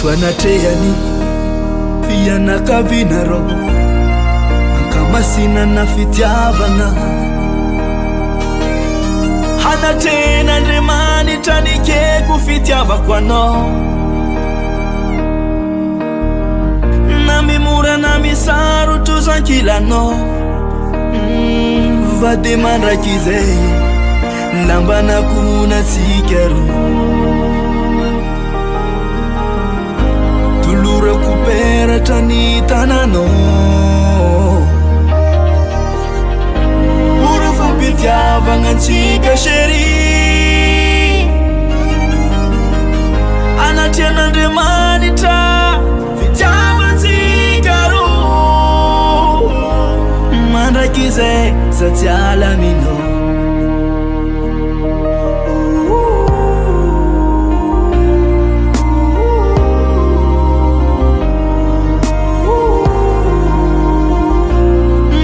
Twanatreani fianakavina ro ankamasina na fitiavana Hanaten'Andriamanitra nikeko fitiavako anao na mimorana misarotro zankilanao vade mandrakizay lambanako-natsika ro tolorako peratra ny tananao oro fompitiavagna antsika chéri anatrian'Andriamanitra fitiavantsika ro mandrakizay satsy alaminao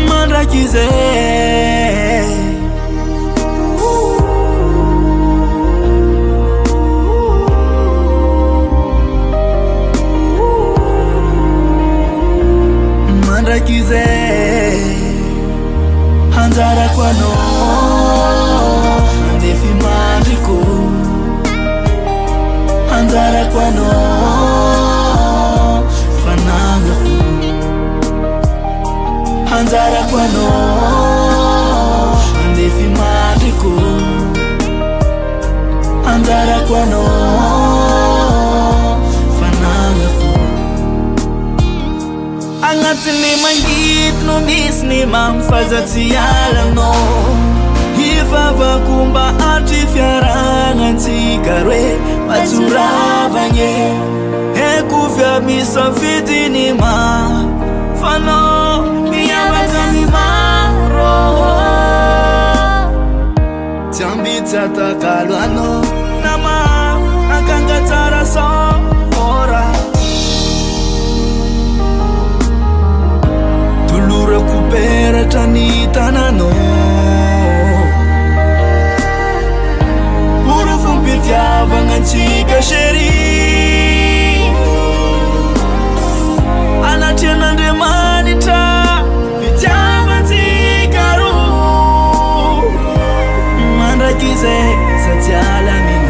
mandrakizay mandrakizay anjarako anao andefy mandriko anjarako anao fanagnako anjarako anao andefy mandriko anjarako anao fanagnako agnatin'ny mangitino misy ny mampifazatsy alanao hivavako mba atry fiaragnantsika roe matsoravagny ekovy misafidy ny mafanao miavaka ny maro tsy ambitsy atakalo anao nama akanga tsara sora tolorako peratra ny tananao oro fompitiavagna antsika chéri anatrian'Andriamanitra fitiavantsika ro mandrakizay satsy alaminao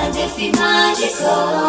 Andefy mandriko